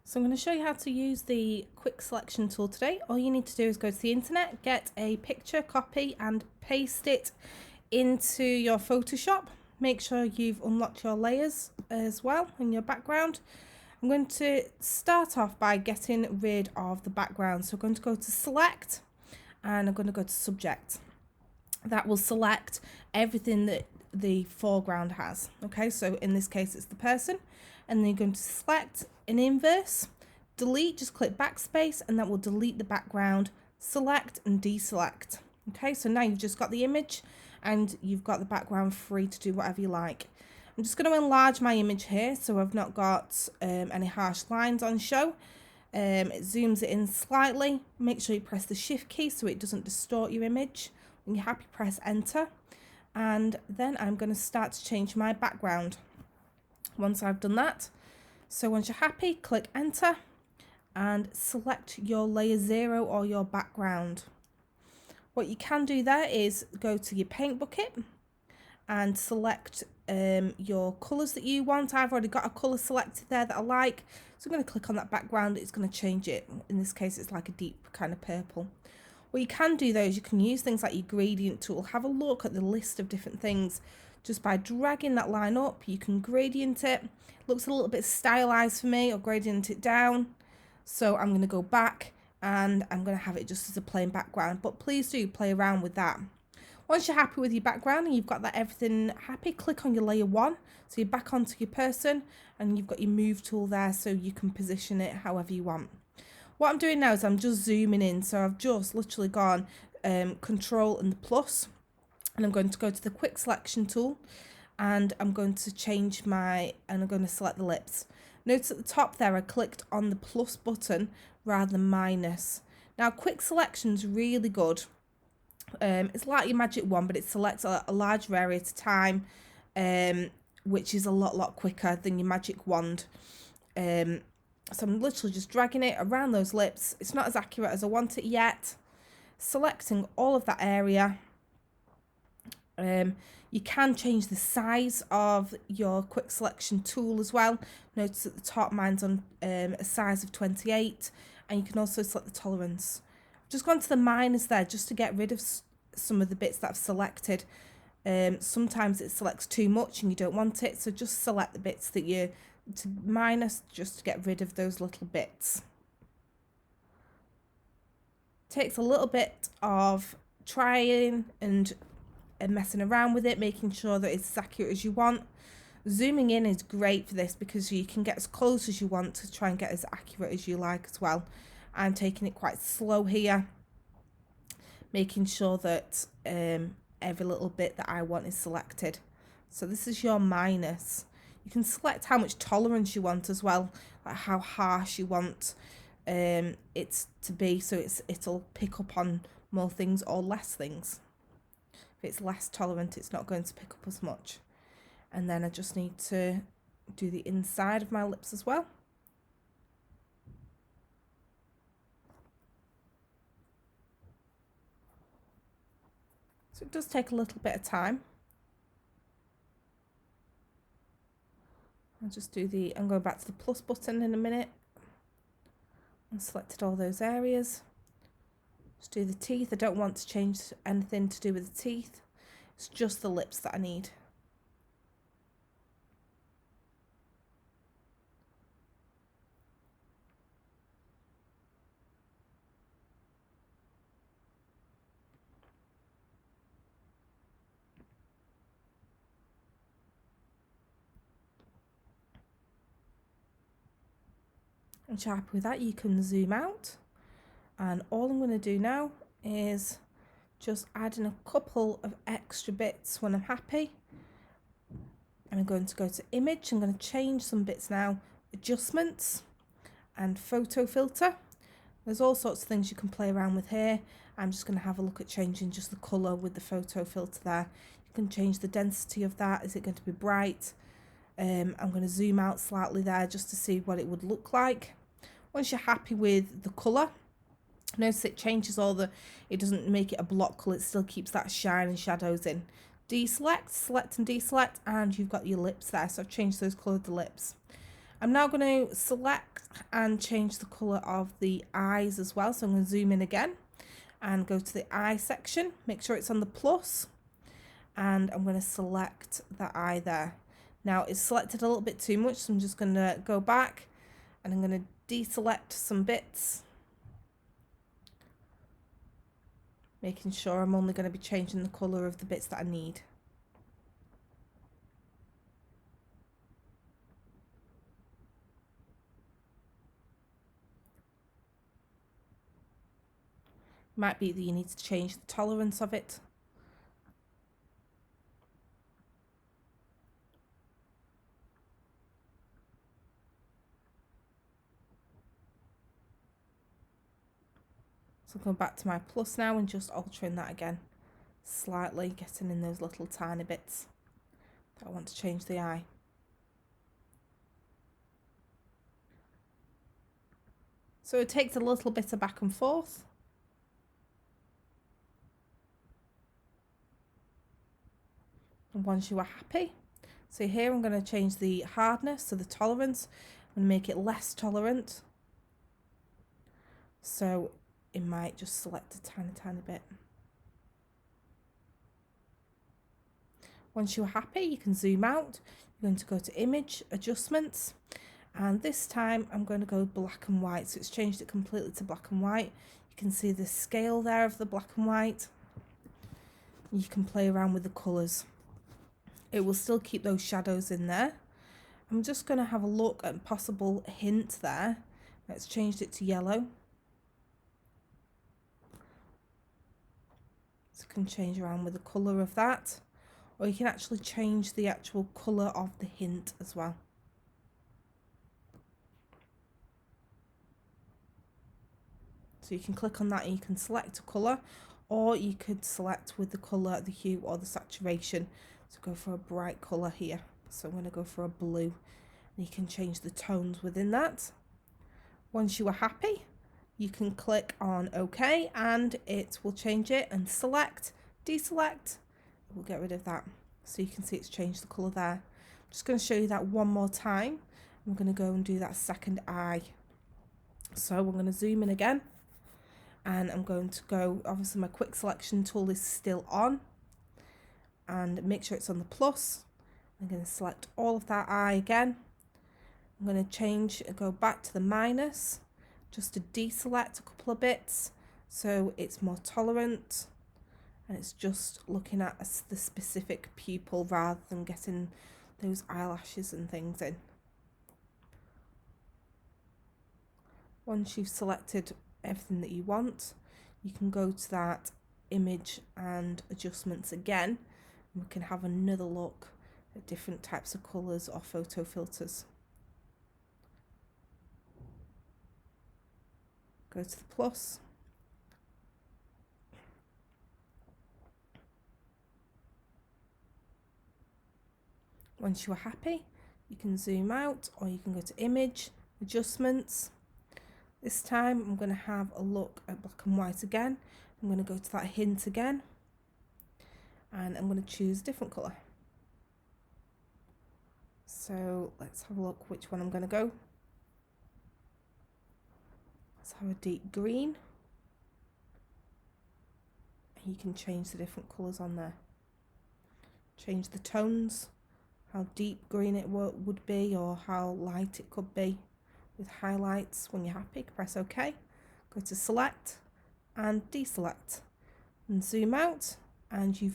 So I'm going to show you how to use the quick selection tool today. All you need to do is go to the internet, get a picture, copy and paste it into your Photoshop. Make sure you've unlocked your layers as well in your background. I'm going to start off by getting rid of the background. So I'm going to go to select and I'm going to go to subject. That will select everything that the foreground has. Okay, so in this case it's the person, and then you're going to select an inverse, delete, just click backspace, and that will delete the background, select and deselect. Okay, so now you've just got the image and you've got the background free to do whatever you like. I'm just going to enlarge my image here so I've not got any harsh lines on show. It zooms it in slightly. Make sure you press the shift key so it doesn't distort your image. When you're happy, press enter, and then I'm going to start to change my background once I've done that. So once you're happy, click enter and select your layer 0 or your background. What you can do there is go to your paint bucket and select your colours that you want. I've already got a colour selected there that I like, so I'm going to click on that background. It's going to change it. In this case it's like a deep kind of purple. What you can do though is you can use things like your gradient tool. Have a look at the list of different things. Just by dragging that line up, you can gradient it. Looks a little bit stylized for me, or gradient it down. So I'm going to go back and I'm going to have it just as a plain background, but please do play around with that. Once you're happy with your background and you've got that everything happy, click on your layer 1. So you're back onto your person and you've got your move tool there so you can position it however you want. What I'm doing now is I'm just zooming in, so I've just literally gone control and the plus, and I'm going to go to the quick selection tool and I'm going to change and I'm going to select the lips. Notice at the top there I clicked on the plus button rather than minus. Now quick selection's really good. It's like your magic wand, but it selects a larger area at a time, which is a lot quicker than your magic wand. So I'm literally just dragging it around those lips. It's not as accurate as I want it yet. Selecting all of that area. You can change the size of your quick selection tool as well. Notice at the top mine's on a size of 28, and you can also select the tolerance. I've just gone to the minus there just to get rid of some of the bits that I've selected. Sometimes it selects too much and you don't want it, so just select the bits that you to minus just to get rid of those little bits. Takes a little bit of trying and messing around with it, making sure that it's as accurate as you want. Zooming in is great for this because you can get as close as you want to try and get as accurate as you like as well. I'm taking it quite slow here, making sure that every little bit that I want is selected. So this is your minus. You can select how much tolerance you want as well, like how harsh you want it to be, so it'll pick up on more things or less things. If it's less tolerant, it's not going to pick up as much. And then I just need to do the inside of my lips as well. So it does take a little bit of time. I'm going back to the plus button in a minute. And selected all those areas. Just do the teeth. I don't want to change anything to do with the teeth. It's just the lips that I need. Once you're happy with that, you can zoom out. And all I'm going to do now is just add in a couple of extra bits when I'm happy. And I'm going to go to image. I'm going to change some bits now. Adjustments and photo filter. There's all sorts of things you can play around with here. I'm just going to have a look at changing just the colour with the photo filter there. You can change the density of that. Is it going to be bright? I'm going to zoom out slightly there just to see what it would look like. Once you're happy with the colour, notice it changes it doesn't make it a block colour, it still keeps that shine and shadows in. Deselect, select and deselect, and you've got your lips there. So I've changed those colour of the lips. I'm now going to select and change the colour of the eyes as well. So I'm going to zoom in again and go to the eye section. Make sure it's on the plus. And I'm going to select the eye there. Now it's selected a little bit too much, so I'm just going to go back and I'm going to deselect some bits. Making sure I'm only going to be changing the colour of the bits that I need. Might be that you need to change the tolerance of it. So going back to my plus now and just altering that again slightly, getting in those little tiny bits that I want to change the eye. So it takes a little bit of back and forth. And once you are happy, so here I'm going to change the hardness, so the tolerance, and make it less tolerant. So it might just select a tiny bit. Once you're happy, you can zoom out. You're going to go to image, adjustments, and this time I'm going to go black and white. So it's changed it completely to black and white. You can see the scale there of the black and white. You can play around with the colours. It will still keep those shadows in there. I'm just going to have a look at a possible hint there. Let's change it to yellow. So you can change around with the colour of that. Or you can actually change the actual colour of the hint as well. So you can click on that and you can select a colour, or you could select with the colour, the hue or the saturation. So go for a bright colour here. So I'm going to go for a blue. And you can change the tones within that. Once you are happy, you can click on OK and it will change it, and select, deselect. We'll get rid of that. So you can see it's changed the colour there. I'm just going to show you that one more time. I'm going to go and do that second eye. So we're going to zoom in again. And I'm going to go, obviously my quick selection tool is still on. And make sure it's on the plus. I'm going to select all of that eye again. I'm going to go back to the minus, just to deselect a couple of bits so it's more tolerant. And it's just looking at the specific pupil rather than getting those eyelashes and things in. Once you've selected everything that you want, you can go to that image and adjustments again, and we can have another look at different types of colours or photo filters. Go to the plus. Once you're happy, you can zoom out, or you can go to image, adjustments. This time I'm going to have a look at black and white again. I'm going to go to that hint again, and I'm going to choose a different colour. So let's have a look which one I'm going to go. Let's have a deep green. And you can change the different colours on there. Change the tones, how deep green it would be or how light it could be with highlights. When you're happy, press OK. Go to select and deselect and zoom out, and you've